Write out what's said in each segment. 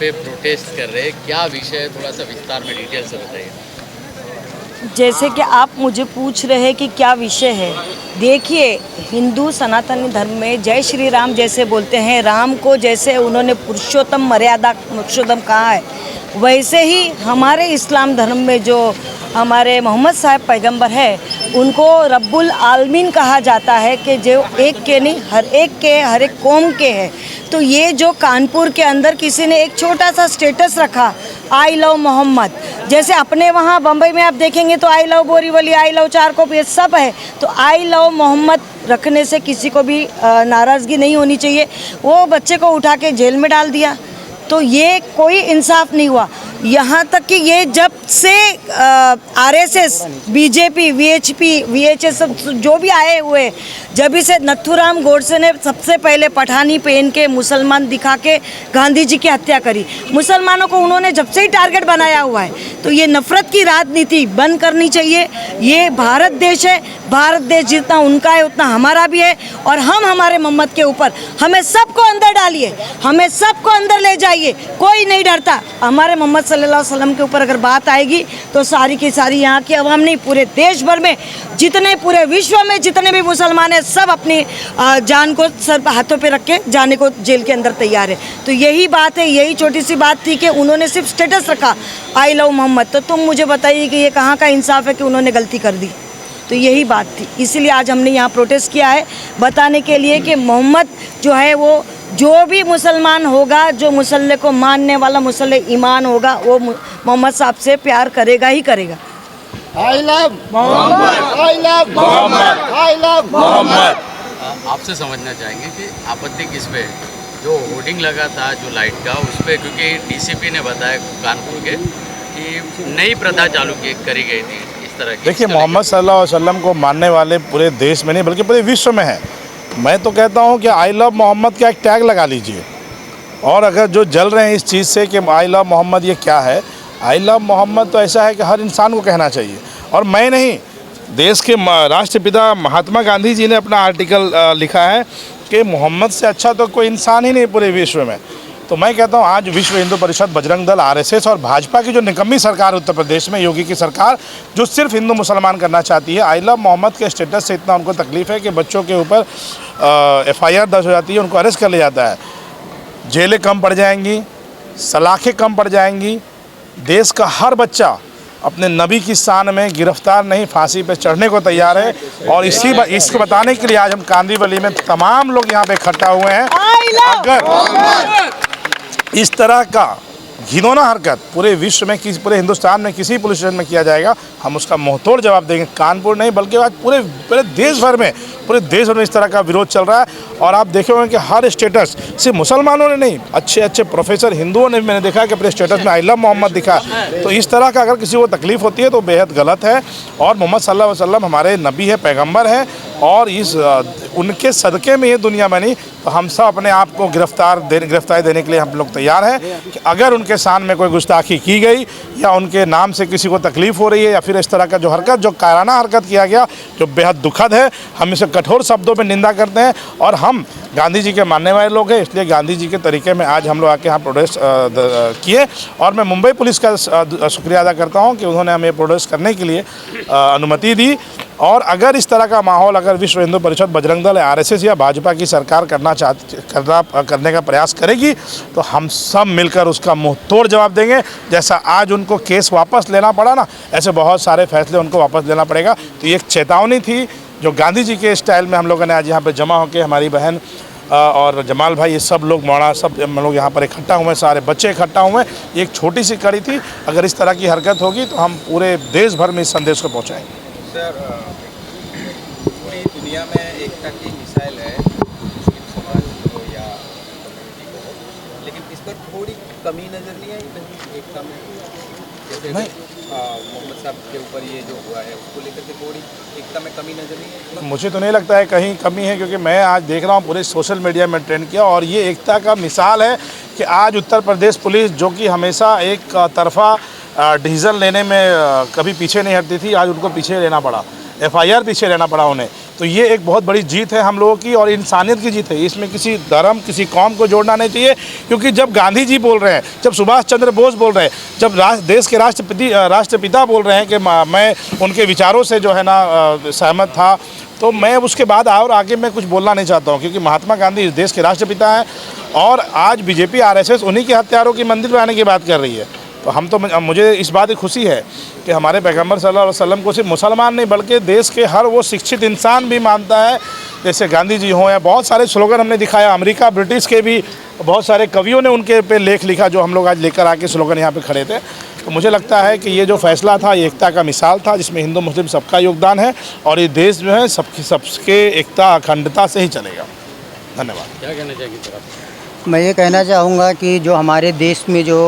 पे प्रोटेस्ट कर रहे हैं, क्या विषय है, थोड़ा सा विस्तार में डिटेल से बताइए। जैसे कि आप मुझे पूछ रहे हैं कि क्या विषय है, देखिए हिंदू सनातनी धर्म में जय श्री राम जैसे बोलते हैं, राम को जैसे उन्होंने पुरुषोत्तम मर्यादा पुरुषोत्तम कहा है, वैसे ही हमारे इस्लाम धर्म में जो हमारे मोहम्मद साहब पैगंबर है उनको रब्बुल आलमीन कहा जाता है कि जो एक के नहीं हर एक के, हर एक कौम के है। तो ये जो कानपुर के अंदर किसी ने एक छोटा सा स्टेटस रखा, आई लव मोहम्मद, जैसे अपने वहाँ बम्बई में आप देखेंगे तो I love Borivali, I love Charkop, ये सब है। तो आई लव मोहम्मद रखने से किसी को भी नाराज़गी नहीं होनी चाहिए। वो बच्चे को उठा के जेल में डाल दिया, तो ये कोई इंसाफ नहीं हुआ। यहाँ तक कि ये जब से आरएसएस, बीजेपी, वीएचपी, वीएचएस जो भी आए हुए, जब से नथुराम गोडसे ने सबसे पहले पठानी पहन के मुसलमान दिखा के गांधी जी की हत्या करी। मुसलमानों को उन्होंने जब से ही टारगेट बनाया हुआ है। तो ये नफ़रत की राजनीति बंद करनी चाहिए। ये भारत देश है, भारत देश जितना उनका है उतना हमारा भी है। और हम हमारे मोहम्मद के ऊपर, हमें सबको अंदर डालिए, हमें सबको अंदर ले जाइए, कोई नहीं डरता। हमारे मोहम्मद सल्लल्लाहु अलैहि वसल्लम के ऊपर अगर बात आएगी तो सारी की सारी यहाँ की अवाम नहीं, पूरे देश भर में जितने, पूरे विश्व में जितने भी मुसलमान हैं, सब अपनी जान को सर हाथों पे रख के जाने को जेल के अंदर तैयार है। तो यही बात है, यही छोटी सी बात थी कि उन्होंने सिर्फ स्टेटस रखा आई लव मोहम्मद। तो तुम मुझे बताइए कि ये कहाँ का इंसाफ है कि उन्होंने गलती कर दी। तो यही बात थी, इसीलिए आज हमने यहाँ प्रोटेस्ट किया है, बताने के लिए कि मोहम्मद जो है वो, जो भी मुसलमान होगा, जो मुसल्ले को मानने वाला, मुसल्ले ईमान होगा, वो मोहम्मद साहब से प्यार करेगा ही करेगा। I love Mohammad, I love Mohammad, I love Mohammad. आपसे समझना चाहेंगे कि आपत्ति किस पे है? जो होर्डिंग लगा था जो लाइट का, उस पर, क्योंकि डीसीपी ने बताया कानपुर के कि नई प्रथा चालू करी गई थी इस तरह की। देखिए, मोहम्मद सल्लल्लाहु अलैहि वसल्लम को मानने वाले पूरे देश में नहीं बल्कि पूरे विश्व में है। मैं तो कहता हूं कि आई लव मोहम्मद का एक टैग लगा लीजिए। और अगर जो जल रहे हैं इस चीज़ से कि आई लव मोहम्मद ये क्या है, आई लव मोहम्मद तो ऐसा है कि हर इंसान को कहना चाहिए। और मैं नहीं, देश के राष्ट्रपिता महात्मा गांधी जी ने अपना आर्टिकल लिखा है कि मोहम्मद से अच्छा तो कोई इंसान ही नहीं पूरे विश्व में। तो मैं कहता हूँ आज विश्व हिंदू परिषद, बजरंग दल, आरएसएस और भाजपा की जो निकम्मी सरकार उत्तर प्रदेश में, योगी की सरकार, जो सिर्फ हिंदू मुसलमान करना चाहती है, आई लव मोहम्मद के स्टेटस से इतना उनको तकलीफ़ है कि बच्चों के ऊपर एफआईआर दर्ज हो जाती है, उनको अरेस्ट कर लिया जाता है, जेलें कम पड़ जाएंगी, सलाखें कम पड़ जाएंगी। देश का हर बच्चा अपने नबी की शान में गिरफ्तार नहीं, फांसी पे चढ़ने को तैयार है। और इसको बताने के लिए आज हम कांदीवली में तमाम लोग यहाँ पे इकट्ठा हुए हैं। अगर इस तरह का घिनौना हरकत पूरे विश्व में, पूरे हिंदुस्तान में किसी पुलिस स्टेशन में किया जाएगा, हम उसका मुंहतोड़ जवाब देंगे। कानपुर नहीं बल्कि आज पूरे देश भर में, इस तरह का विरोध चल रहा है। और आप देखे होंगे कि हर स्टेटस, सिर्फ मुसलमानों ने नहीं, अच्छे अच्छे प्रोफेसर हिंदुओं ने भी मैंने देखा कि अपने स्टेटस में आई लव मोहम्मद दिखा। तो इस तरह का अगर किसी को तकलीफ़ होती है तो बेहद गलत है। और मोहम्मद सल्लल्लाहु अलैहि वसल्लम हमारे नबी है, पैगम्बर है, और उनके सदक़े में ये दुनिया बनी। तो हम सब अपने आप को गिरफ्तारी देने के लिए हम लोग तैयार हैं कि अगर उनके शान में कोई गुस्ताखी की गई या उनके नाम से किसी को तकलीफ़ हो रही है या फिर इस तरह का जो हरकत, जो कायराना हरकत किया गया, जो बेहद दुखद है, हम इसे कठोर शब्दों में निंदा करते हैं। और हम गांधी जी के मानने वाले लोग हैं, इसलिए गांधी जी के तरीके में आज हम लोग आके यहाँ प्रोटेस्ट किए। और मैं मुंबई पुलिस का शुक्रिया अदा करता हूँ कि उन्होंने हमें प्रोटेस्ट करने के लिए अनुमति दी। और अगर इस तरह का माहौल अगर विश्व हिंदू परिषद, बजरंग दल, आरएसएस या भाजपा की सरकार करने का प्रयास करेगी तो हम सब मिलकर उसका मुंहतोड़ जवाब देंगे। जैसा आज उनको केस वापस लेना पड़ा ना, ऐसे बहुत सारे फैसले उनको वापस लेना पड़ेगा। तो ये एक चेतावनी थी जो गांधी जी के स्टाइल में हम लोगों ने आज यहाँ पर जमा होकर, हमारी बहन और जमाल भाई, ये सब लोग, मौना, सब हम लोग यहाँ पर इकट्ठा हुए, सारे बच्चे इकट्ठा हुए। एक छोटी सी कड़ी थी, अगर इस तरह की हरकत होगी तो हम पूरे देश भर में इस संदेश को पहुँचाएंगे। सर, पूरी दुनिया में एकता की मिसाइल है मुस्लिम समाज को या कम्युनिटी को, लेकिन इस पर थोड़ी कमी नज़र नहीं आई कहीं एकता में? जैसे मोहम्मद साहब के ऊपर ये जो हुआ है उसको लेकर के थोड़ी एकता में कमी नज़र नहीं आई? मुझे तो नहीं लगता है कहीं कमी है, क्योंकि मैं आज देख रहा हूँ पूरे सोशल मीडिया में ट्रेंड किया। और ये एकता का मिसाल है कि आज उत्तर प्रदेश पुलिस, जो कि हमेशा एक तरफा डिसीजन लेने में कभी पीछे नहीं हटती थी, आज उनको पीछे लेना पड़ा, एफआईआर पीछे लेना पड़ा उन्हें। तो ये एक बहुत बड़ी जीत है हम लोगों की और इंसानियत की जीत है। इसमें किसी धर्म, किसी कौम को जोड़ना नहीं चाहिए, क्योंकि जब गांधी जी बोल रहे हैं, जब सुभाष चंद्र बोस बोल रहे हैं, जब देश के राष्ट्रपिता बोल रहे हैं कि मैं उनके विचारों से जो है ना सहमत था, तो मैं उसके बाद और आगे मैं कुछ बोलना नहीं चाहता हूँ, क्योंकि महात्मा गांधी इस देश के राष्ट्रपिता हैं और आज बीजेपी आरएसएस उन्हीं के हत्यारों की मंदिर बनाने की बात कर रही है। तो हम तो मुझे इस बात की खुशी है कि हमारे पैगम्बर सल्लल्लाहु अलैहि वसल्लम को सिर्फ मुसलमान नहीं बल्कि देश के हर वो शिक्षित इंसान भी मानता है, जैसे गांधी जी हों या बहुत सारे स्लोगन हमने दिखाया। अमेरिका, ब्रिटिश के भी बहुत सारे कवियों ने उनके पे लेख लिखा, जो हम लोग आज लेकर आके स्लोगन यहाँ पे खड़े थे। तो मुझे लगता है कि ये जो फैसला था ये एकता का मिसाल था, जिसमें हिंदू मुस्लिम सबका योगदान है और ये देश जो है सबके एकता अखंडता से ही चलेगा। धन्यवाद। क्या कहना चाहेंगे सर आप? मैं ये कहना चाहूँगा कि जो हमारे देश में जो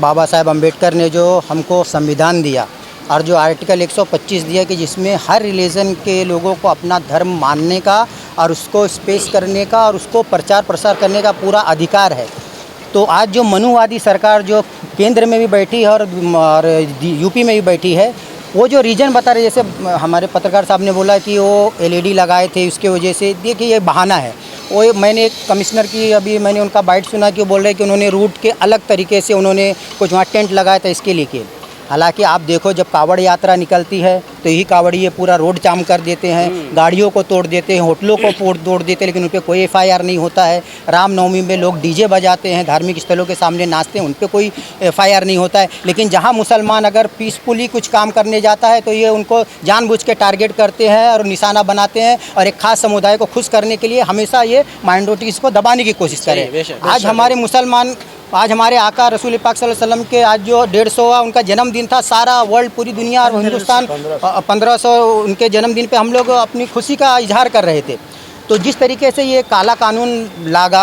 बाबा साहेब अम्बेडकर ने जो हमको संविधान दिया और जो आर्टिकल 125 दिया कि जिसमें हर रिलीजन के लोगों को अपना धर्म मानने का और उसको स्पेस करने का और उसको प्रचार प्रसार करने का पूरा अधिकार है। तो आज जो मनुवादी सरकार जो केंद्र में भी बैठी है और यूपी में भी बैठी है, वो जो रीजन बता रहे, जैसे हमारे पत्रकार साहब ने बोला कि वो एलईडी लगाए थे, उसके वजह से देखिए ये बहाना है। वो मैंने एक कमिश्नर की अभी मैंने उनका बाइट सुना कि वो बोल रहे हैं कि उन्होंने रूट के अलग तरीके से उन्होंने कुछ वहाँ टेंट लगाया था इसके लिए। हालांकि आप देखो जब कावड़ यात्रा निकलती है तो यही कावड़िए पूरा रोड जाम कर देते हैं, गाड़ियों को तोड़ देते हैं, होटलों को तोड़ देते हैं, लेकिन उन पर कोई एफआईआर नहीं होता है। रामनवमी में लोग डीजे बजाते हैं, धार्मिक स्थलों के सामने नाचते हैं, उन पर कोई एफआईआर नहीं होता है। लेकिन जहां मुसलमान अगर पीसफुली कुछ काम करने जाता है तो ये उनको जानबूझ के टारगेट करते हैं और निशाना बनाते हैं और एक खास समुदाय को खुश करने के लिए हमेशा ये माइनॉरिटीज़ को दबाने की कोशिश करें। आज हमारे मुसलमान, आज हमारे आका रसूल पाक सल्लल्लाहु अलैहि वसल्लम के आज जो 150वां उनका जन्मदिन था, सारा वर्ल्ड, पूरी दुनिया और हिंदुस्तान 1500 उनके जन्मदिन पे हम लोग अपनी खुशी का इजहार कर रहे थे। तो जिस तरीके से ये काला कानून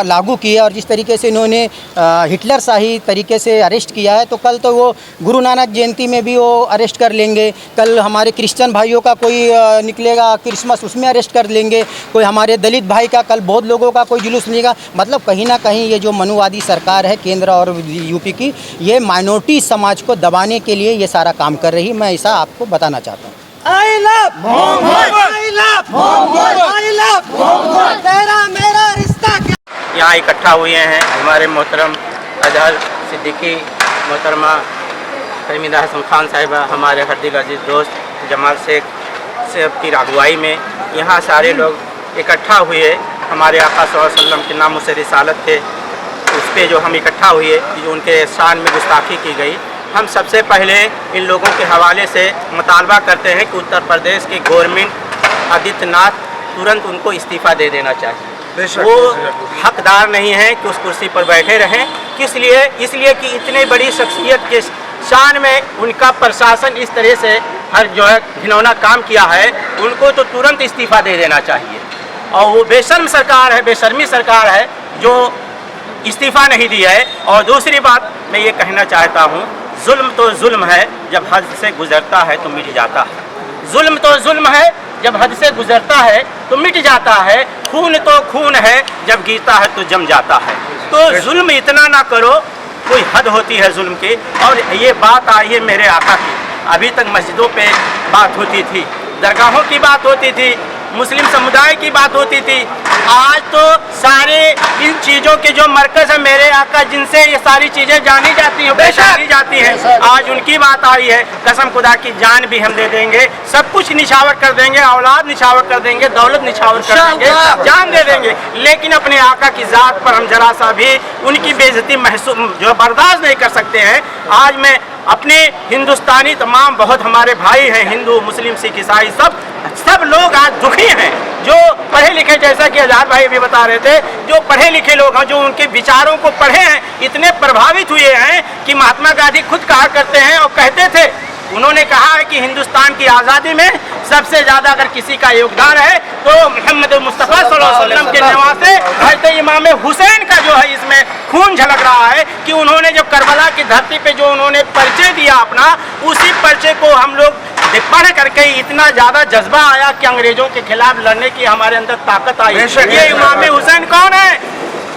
लागू किया और जिस तरीके से इन्होंने हिटलर शाही तरीके से अरेस्ट किया है, तो कल तो वो गुरु नानक जयंती में भी वो अरेस्ट कर लेंगे। कल हमारे क्रिश्चियन भाइयों का कोई निकलेगा क्रिसमस, उसमें अरेस्ट कर लेंगे। कोई हमारे दलित भाई का, कल बौद्ध लोगों का कोई जुलूस निकलेगा। मतलब कहीं ना कहीं ये जो मनुवादी सरकार है केंद्र और यूपी की, ये माइनॉरिटी समाज को दबाने के लिए ये सारा काम कर रही है। मैं ऐसा आपको बताना चाहता हूँ। I love Mohammad, I love Mohammad, I love Mohammad, तेरा मेरा रिश्ता क्या। यहाँ इकट्ठा हुए हैं हमारे मोहतरम अजहर सिद्दीकी, मोहतरमा फहमीदा हसन खान साहिबा, हमारे हरदिल अजीज़ दोस्त जमाल शेख साहब की अगुवाई में यहाँ सारे लोग इकट्ठा हुए। हमारे आका सल्लल्लाहु अलैहि वसल्लम के नामों से रिसालत थे, उस पर जो हम इकट्ठा हुए, जो उनके शान में गुस्ताखी की गई। हम सबसे पहले इन लोगों के हवाले से मुतालबा करते हैं कि उत्तर प्रदेश की गवर्नमेंट आदित्यनाथ तुरंत उनको इस्तीफ़ा दे देना चाहिए। वो हकदार नहीं है कि उस कुर्सी पर बैठे रहें। किस लिए? इसलिए कि इतने बड़ी शख्सियत के शान में उनका प्रशासन इस तरह से हर जो है घिनौना काम किया है, उनको तो तुरंत इस्तीफ़ा दे देना चाहिए। और वो बेशर्म सरकार है, बेशर्मी सरकार है जो इस्तीफ़ा नहीं दिया है। और दूसरी बात मैं ये कहना चाहता हूँ, जुल्म तो जुल्म है, जब हद से गुजरता है तो मिट जाता है। जुल्म तो जुल्म है, जब हद से गुजरता है तो मिट जाता है। खून तो खून है, जब गिरता है तो जम जाता है। तो जुल्म इतना ना करो, कोई हद होती है जुल्म की। और ये बात आई है मेरे आका की, अभी तक मस्जिदों पे बात होती थी, दरगाहों की बात होती थी, मुस्लिम समुदाय की बात होती थी। आज तो सारे इन चीज़ों के जो मरकज़ है मेरे आका, जिनसे ये सारी चीज़ें जानी जाती हैं, पहचानी जाती हैं, आज उनकी बात आई है। कसम खुदा की जान भी हम दे देंगे, सब कुछ निछावर कर देंगे, औलाद निछावर कर देंगे, दौलत निछावर कर देंगे, जान दे देंगे, लेकिन अपने आका की ज़ात पर हम जरा सा भी उनकी बेइज्जती महसूस जो बर्दाश्त नहीं कर सकते हैं। आज मैं अपने हिंदुस्तानी तमाम बहुत हमारे भाई हैं, हिंदू मुस्लिम सिख ईसाई, सब लोग आज दुखी हैं। जो पढ़े लिखे, जैसा कि आज़ाद भाई भी बता रहे थे, जो पढ़े लिखे लोग हैं, जो उनके विचारों को पढ़े हैं, इतने प्रभावित हुए हैं कि महात्मा गांधी खुद कहा करते हैं और कहते थे, उन्होंने कहा है कि हिंदुस्तान की आज़ादी में सबसे ज़्यादा अगर किसी का योगदान है तो मोहम्मद मुस्तफ़ा सल्लल्लाहु अलैहि वसल्लम के नवासे हज़रत इमाम हुसैन का जो है इसमें खून झलक रहा है। कि उन्होंने जब करबला की धरती पे जो उन्होंने परिचय दिया अपना, उसी परिचय को हम लोग पढ़ करके इतना ज़्यादा जज्बा आया कि अंग्रेज़ों के खिलाफ लड़ने की हमारे अंदर ताकत आई। ये इमाम हुसैन कौन है?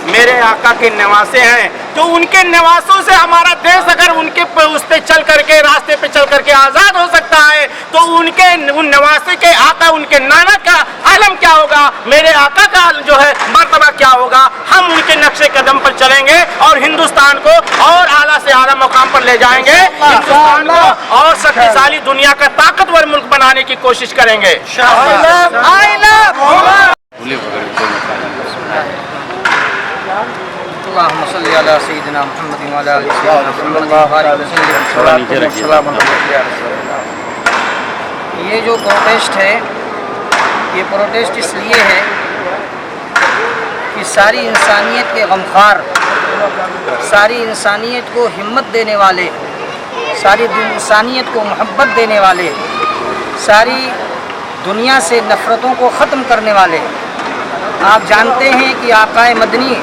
मेरे आका के नवासे हैं, तो उनके नवासों से हमारा देश अगर उनके उस पे चल करके रास्ते पे चल करके आज़ाद हो सकता है, तो उनके उन नवासे के आका, उनके नाना का आलम क्या होगा, मेरे आका का जो है मर्तबा क्या होगा। हम उनके नक्शे कदम पर चलेंगे और हिंदुस्तान को और आला से आला मुकाम पर ले जाएंगे, हिंदुस्तान को और शक्तिशाली दुनिया का ताकतवर मुल्क बनाने की कोशिश करेंगे। ये जो प्रोटेस्ट है, ये प्रोटेस्ट इसलिए है कि सारी इंसानियत के गमखार, सारी इंसानियत को हिम्मत देने वाले, सारी इंसानियत को मोहब्बत देने वाले, सारी दुनिया से नफ़रतों को ख़त्म करने वाले, आप जानते हैं कि आकाए मदनी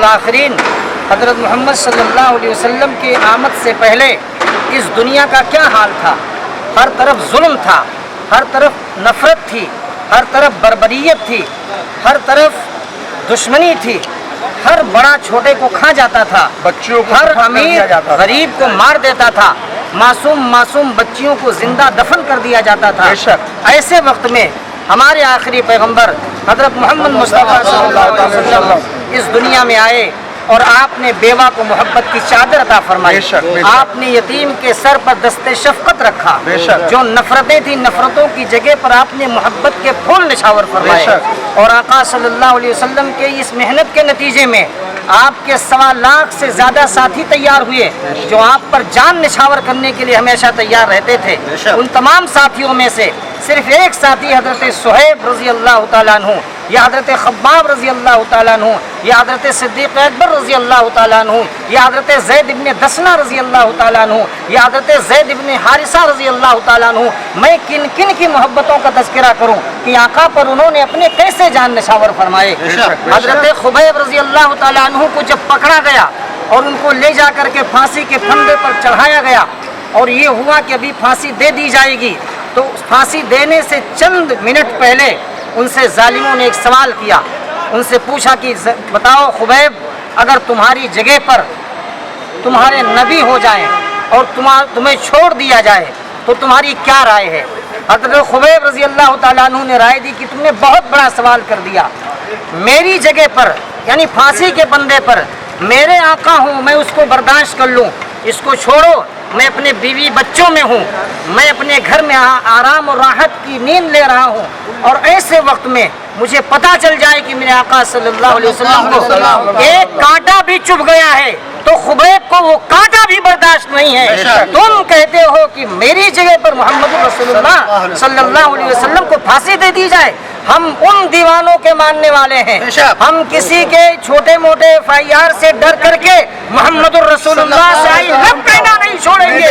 आखिरीन हज़रत मोहम्मद सल्लल्लाहु अलैहि वसल्लम के आमद से पहले इस दुनिया का क्या हाल था। हर तरफ जुल्म था, हर तरफ नफ़रत थी, हर तरफ बर्बरियत थी, हर तरफ दुश्मनी थी, हर बड़ा छोटे को खा जाता था, बच्चों को हर अमीर गरीब को मार देता था, मासूम बच्चियों को जिंदा दफन कर दिया जाता था। ऐसे वक्त में हमारे आखिरी पैगंबर हज़रत मोहम्मद मुस्तफ़ा सल्लल्लाहु अलैहि वसल्लम इस दुनिया में आए और आपने बेवा को मोहब्बत की चादर अता फरमाई। आपने यतीम के सर पर दस्ते शफ़क़त रखा। जो नफ़रतें थी, नफ़रतों की जगह पर आपने मोहब्बत के फूल निछावर फरमाए। और आका सल्लल्लाहु अलैहि वसल्लम के इस मेहनत के नतीजे में आपके 1.25 लाख से ज़्यादा साथी तैयार हुए, जो आप पर जान निछावर करने के लिए हमेशा तैयार रहते थे। उन तमाम साथियों में से सिर्फ एक साथी हज़रत सुहैब रज़ी अल्लाह तआला अन्हु, या हज़रत खब्बाब रज़ी अल्लाह तआला अन्हु, या हज़रत सिद्दीक़ अकबर रज़ी अल्लाह तआला अन्हु, या हज़रत ज़ैद इब्न दसना रज़ी अल्लाह तआला अन्हु, या हज़रत ज़ैद इब्न हारिसा रज़ी अल्लाह तआला अन्हु। मैं किन किन की मोहब्बतों का तज़किरा करूँ कि आका पर उन्होंने अपने कैसे जान निछावर फरमाए। हज़रत खुबैब रज़ी अल्लाह तआला अन्हु को जब पकड़ा गया और उनको ले जा कर के फांसी के फंदे पर चढ़ाया गया और ये हुआ कि अभी फांसी दे दी जाएगी, तो फांसी देने से चंद मिनट पहले उनसे जालिमों ने एक सवाल किया। उनसे पूछा कि बताओ खुबैब, अगर तुम्हारी जगह पर तुम्हारे नबी हो जाएं और तुम्हें छोड़ दिया जाए तो तुम्हारी क्या राय है। हज़रत खुबैब रज़ी अल्लाह तआला अन्हु ने राय दी कि तुमने बहुत बड़ा सवाल कर दिया। मेरी जगह पर यानी फांसी के बंदे पर मेरे आका हूँ, मैं उसको बर्दाश्त कर लूँ, इसको छोड़ो, मैं अपने बीवी बच्चों में हूँ, मैं अपने घर में आराम और राहत की नींद ले रहा हूँ, और ऐसे वक्त में मुझे पता चल जाए कि मेरे आका सल्लल्लाहु अलैहि वसल्लम को एक कांटा भी चुभ गया है तो खुबैब को वो कांटा भी बर्दाश्त नहीं है। तुम कहते हो कि मेरी जगह पर मोहम्मद रसूलुल्लाह सल्लल्लाहु अलैहि वसल्लम को फांसी दे दी जाए। हम उन दीवानों के मानने वाले हैं, हम किसी के छोटे मोटे FIR से डर करके मोहम्मद रसूलुल्लाह से कहना नहीं छोड़ेंगे।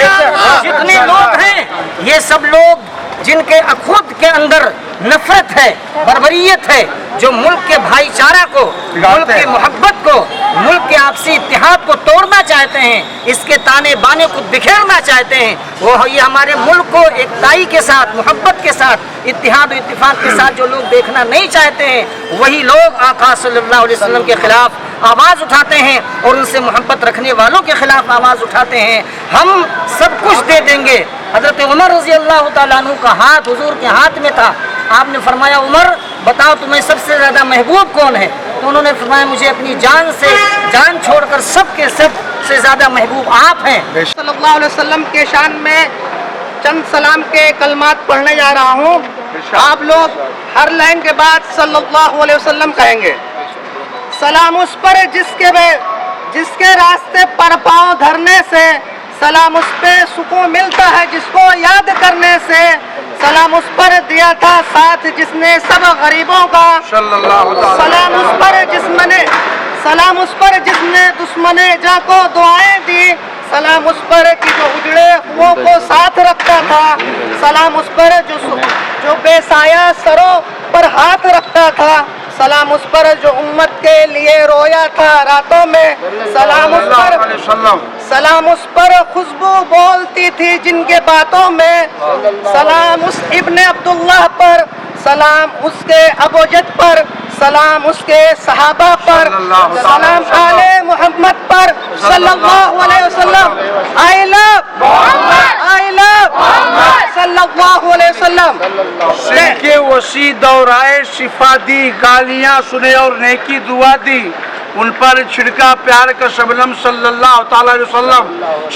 जितने लोग हैं ये सब लोग जिनके खुद के अंदर नफरत है, बर्बरियत है, जो मुल्क के भाईचारा को, मुल्क की मोहब्बत को, मुल्क के आपसी इत्तेहाद को तोड़ना चाहते हैं, इसके ताने बाने को बिखेरना चाहते हैं, वो ये हमारे मुल्क को एकताई के साथ, मोहब्बत के साथ, इत्तेहाद और इत्तेफाक के साथ जो लोग देखना नहीं चाहते हैं, वही लोग आका सल्लल्लाहु अलैहि वसल्लम के खिलाफ आवाज़ उठाते हैं और उनसे मोहब्बत रखने वालों के खिलाफ आवाज़ उठाते हैं। हम सब कुछ दे देंगे। हज़रत उमर रज़ी अल्लाह तआला अन्हु का हाथ हुजूर के हाथ में था। आपने फरमाया, उमर बताओ तुम्हें सबसे ज़्यादा महबूब कौन है। तो उन्होंने फरमाया, मुझे अपनी जान से जान छोड़कर सबके सबसे ज़्यादा महबूब आप हैं। सल्लल्लाहु अलैहि वसल्लम के शान में चंद सलाम के कलमात पढ़ने जा रहा हूँ। आप लोग हर लाइन के बाद सल्लल्लाहु अलैहि वसल्लम कहेंगे। सलाम उस पर जिसके रास्ते पर पाँव धरने से, सलाम उस पे सुकून मिलता है जिसको याद करने से, सलाम उस पर दिया था साथ जिसने सब गरीबों का, सलाम उस पर जिसने दुश्मने जा को दुआएं दी, सलाम उस पर कि जो उजड़े हुओं को साथ रखता था, सलाम उस पर जो बेसाया सरों पर हाथ रखता था, सलाम उस पर जो उम्मत के लिए रोया था रातों में, सलाम उस पर खुशबू बोलती थी जिनके बातों में, सलाम उस इब्ने अब्दुल्लाह पर, सलाम उसके अबूजद पर, सलाम उसके सहाबा पर, सलाम आले मोहम्मद पर सल्लल्लाहु अलैहि वसल्लम। आई लव सल्लल्लाहु अलैहि वसल्लम। के वसी दौराए शिफा दी, गालियां सुने और नेकी दुआ दी, उन पर छिड़का प्यार का शबनम सल्लल्लाहु ताला अलैहि वसल्लम।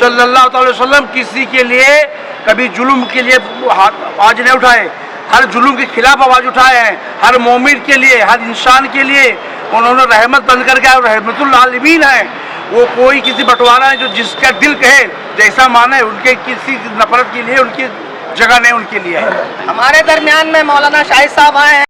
सल्लल्लाहु ताला अलैहि वसल्लम किसी के लिए कभी जुल्म के लिए आवाज नहीं उठाए, हर जुल्म के खिलाफ आवाज उठाए हैं। हर मोमिन के लिए, हर इंसान के लिए उन्होंने रहमत बन करके और रहमतुल आलमीन है। वो कोई किसी बंटवारा है जो जिसका दिल कहे जैसा माने, उनके किसी नफरत के लिए उनकी जगह नहीं उनके लिए है। हमारे दरमियान में मौलाना शाहिद साहब आए हैं।